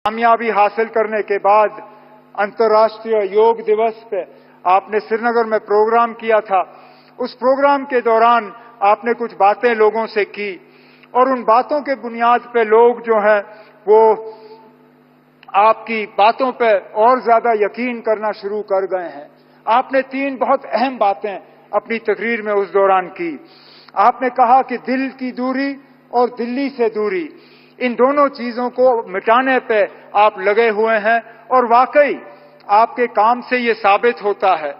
कामयाबी हासिल करने के बाद अंतर्राष्ट्रीय योग दिवस पे आपने श्रीनगर में प्रोग्राम किया था। उस प्रोग्राम के दौरान आपने कुछ बातें लोगों से की और उन बातों के बुनियाद पे लोग जो हैं वो आपकी बातों पे और ज्यादा यकीन करना शुरू कर गए हैं। आपने 3 बहुत अहम बातें अपनी तकरीर में उस दौरान की। आपने कहा कि दिल की दूरी और दिल्ली से दूरी, इन दोनों चीजों को मिटाने पे आप लगे हुए हैं और वाकई आपके काम से ये साबित होता है।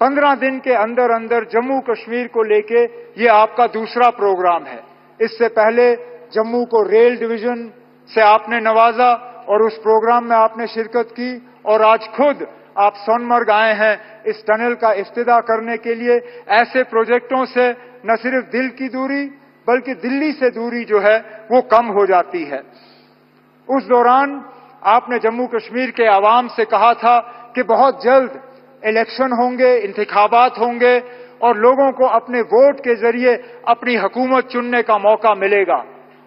15 दिन के अंदर अंदर जम्मू कश्मीर को लेके ये आपका दूसरा प्रोग्राम है। इससे पहले जम्मू को रेल डिवीजन से आपने नवाजा और उस प्रोग्राम में आपने शिरकत की और आज खुद आप सोनमर्ग आए हैं इस टनल का इफ्तिताह करने के लिए। ऐसे प्रोजेक्टों से न सिर्फ दिल की दूरी बल्कि दिल्ली से दूरी जो है वो कम हो जाती है। उस दौरान आपने जम्मू कश्मीर के आवाम से कहा था कि बहुत जल्द इलेक्शन होंगे, इंतखाबात होंगे और लोगों को अपने वोट के जरिए अपनी हुकूमत चुनने का मौका मिलेगा।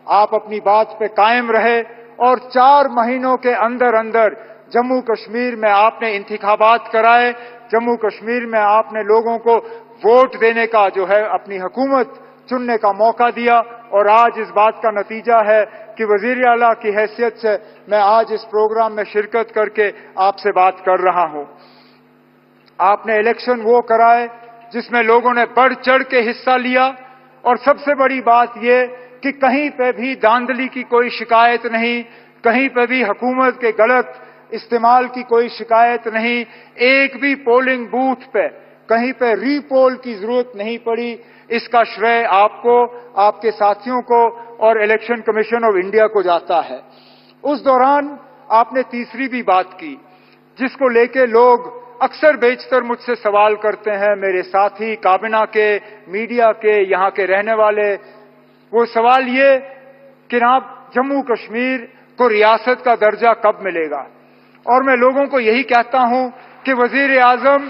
आप अपनी बात पे कायम रहे और 4 महीनों के अंदर अंदर जम्मू कश्मीर में आपने इंतखाबात कराए। जम्मू कश्मीर में आपने लोगों को वोट देने का जो है अपनी हुकूमत चुनने का मौका दिया और आज इस बात का नतीजा है कि वजीर आला की हैसियत से मैं आज इस प्रोग्राम में शिरकत करके आपसे बात कर रहा हूं। आपने इलेक्शन वो कराए जिसमें लोगों ने बढ़ चढ़ के हिस्सा लिया और सबसे बड़ी बात ये कि कहीं पे भी धांधली की कोई शिकायत नहीं, कहीं पे भी हुकूमत के गलत इस्तेमाल की कोई शिकायत नहीं, एक भी पोलिंग बूथ पे कहीं पे रीपोल की जरूरत नहीं पड़ी। इसका श्रेय आपको, आपके साथियों को और इलेक्शन कमीशन ऑफ इंडिया को जाता है। उस दौरान आपने तीसरी भी बात की जिसको लेके लोग अक्सर बेशतर मुझसे सवाल करते हैं, मेरे साथी काबिना के, मीडिया के, यहाँ के रहने वाले। वो सवाल ये कि आप जम्मू कश्मीर को रियासत का दर्जा कब मिलेगा? और मैं लोगों को यही कहता हूं कि वजीर आजम,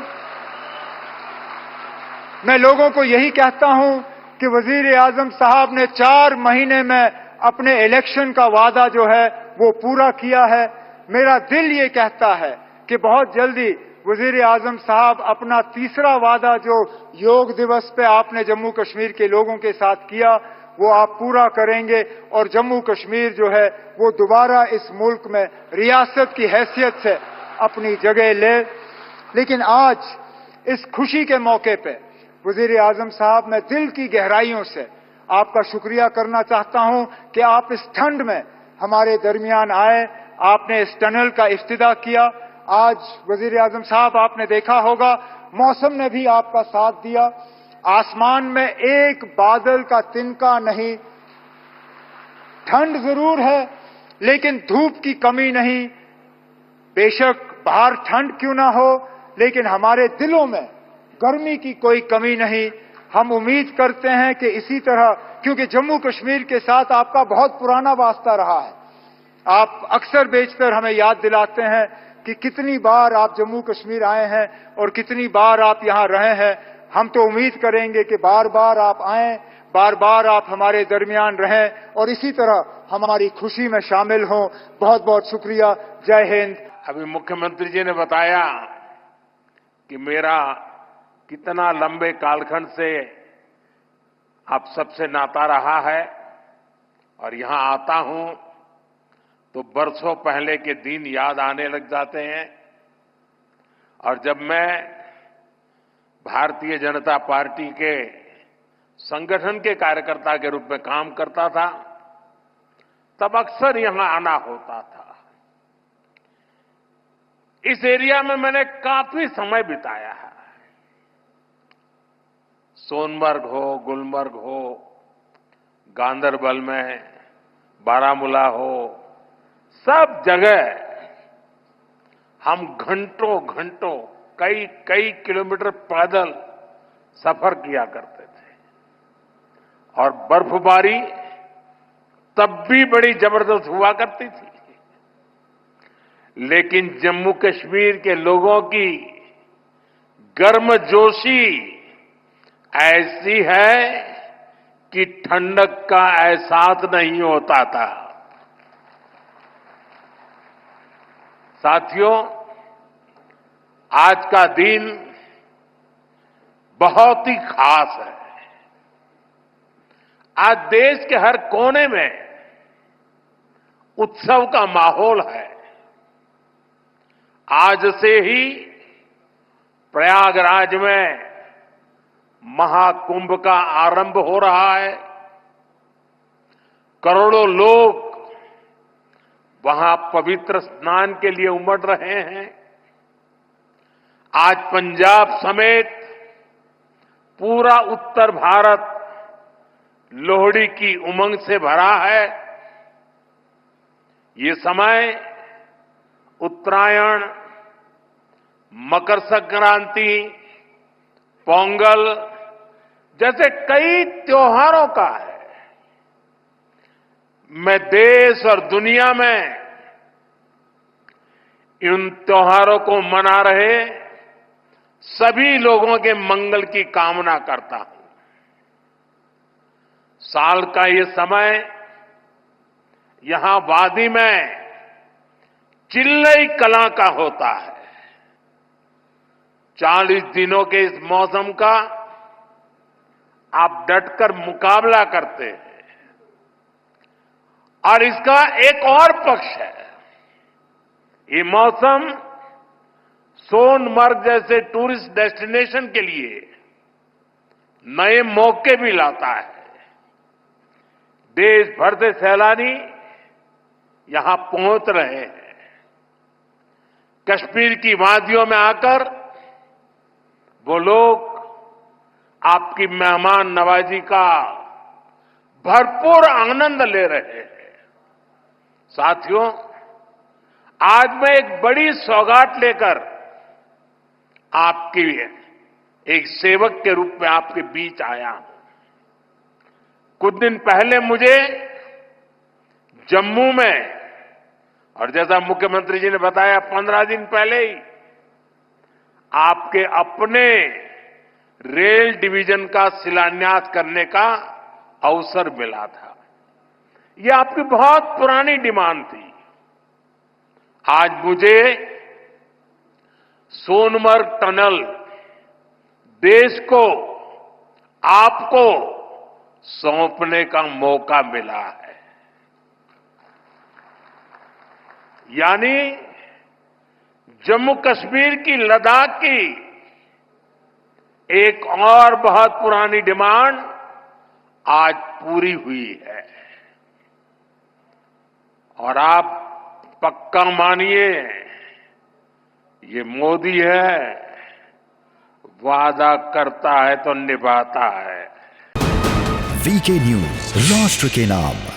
मैं लोगों को यही कहता हूं कि वजीर आजम साहब ने 4 महीने में अपने इलेक्शन का वादा जो है वो पूरा किया है। मेरा दिल ये कहता है कि बहुत जल्दी वजीर आजम साहब अपना तीसरा वादा जो योग दिवस पे आपने जम्मू कश्मीर के लोगों के साथ किया वो आप पूरा करेंगे और जम्मू कश्मीर जो है वो दोबारा इस मुल्क में रियासत की हैसियत से अपनी जगह ले। लेकिन आज इस खुशी के मौके पे वजीर आजम साहब, मैं दिल की गहराइयों से आपका शुक्रिया करना चाहता हूं कि आप इस ठंड में हमारे दरमियान आए, आपने इस टनल का इफ्तिताह किया। आज वजीर आजम साहब आपने देखा होगा मौसम ने भी आपका साथ दिया। आसमान में एक बादल का तिनका नहीं, ठंड जरूर है लेकिन धूप की कमी नहीं। बेशक बाहर ठंड क्यों ना हो लेकिन हमारे दिलों में गर्मी की कोई कमी नहीं। हम उम्मीद करते हैं कि इसी तरह, क्योंकि जम्मू कश्मीर के साथ आपका बहुत पुराना वास्ता रहा है। आप अक्सर बेशतर हमें याद दिलाते हैं कि कितनी बार आप जम्मू कश्मीर आए हैं और कितनी बार आप यहां रहे हैं। हम तो उम्मीद करेंगे कि बार बार आप आएं, बार बार आप हमारे दरमियान रहें और इसी तरह हमारी खुशी में शामिल हों। बहुत बहुत शुक्रिया। जय हिंद। अभी मुख्यमंत्री जी ने बताया कि मेरा कितना लंबे कालखंड से आप सबसे नाता रहा है और यहां आता हूं तो बरसों पहले के दिन याद आने लग जाते हैं। और जब मैं भारतीय जनता पार्टी के संगठन के कार्यकर्ता के रूप में काम करता था तब अक्सर यहां आना होता था। इस एरिया में मैंने काफी समय बिताया है। सोनमर्ग हो, गुलमर्ग हो, गांदरबल में, बारामूला हो, सब जगह हम घंटों घंटों कई कई किलोमीटर पैदल सफर किया करते थे और बर्फबारी तब भी बड़ी जबरदस्त हुआ करती थी। लेकिन जम्मू कश्मीर के लोगों की गर्मजोशी ऐसी है कि ठंडक का एहसास नहीं होता था। साथियों, आज का दिन बहुत ही खास है। आज देश के हर कोने में उत्सव का माहौल है। आज से ही प्रयागराज में महाकुंभ का आरंभ हो रहा है। करोड़ों लोग वहां पवित्र स्नान के लिए उमड़ रहे हैं। आज पंजाब समेत पूरा उत्तर भारत लोहड़ी की उमंग से भरा है। ये समय उत्तरायण, मकर संक्रांति, पोंगल जैसे कई त्योहारों का है। मैं देश और दुनिया में इन त्योहारों को मना रहे सभी लोगों के मंगल की कामना करता हूं। साल का ये समय यहां वादी में चिल्लई कला का होता है। 40 दिनों के इस मौसम का आप डटकर मुकाबला करते हैं। और इसका एक और पक्ष है, ये मौसम सोनमर्ग जैसे टूरिस्ट डेस्टिनेशन के लिए नए मौके भी लाता है। देश भर से सैलानी यहां पहुंच रहे हैं। कश्मीर की वादियों में आकर वो लोग आपकी मेहमान नवाजी का भरपूर आनंद ले रहे हैं। साथियों, आज मैं एक बड़ी सौगात लेकर आपकी एक सेवक के रूप में आपके बीच आया हूं। कुछ दिन पहले मुझे जम्मू में, और जैसा मुख्यमंत्री जी ने बताया 15 दिन पहले ही आपके अपने रेल डिवीजन का शिलान्यास करने का अवसर मिला था। यह आपकी बहुत पुरानी डिमांड थी। आज मुझे सोनमर्ग टनल देश को, आपको सौंपने का मौका मिला है। यानी जम्मू कश्मीर की, लद्दाख की एक और बहुत पुरानी डिमांड आज पूरी हुई है। और आप पक्का मानिए, ये मोदी है, वादा करता है तो निभाता है। वीके न्यूज, राष्ट्र के नाम।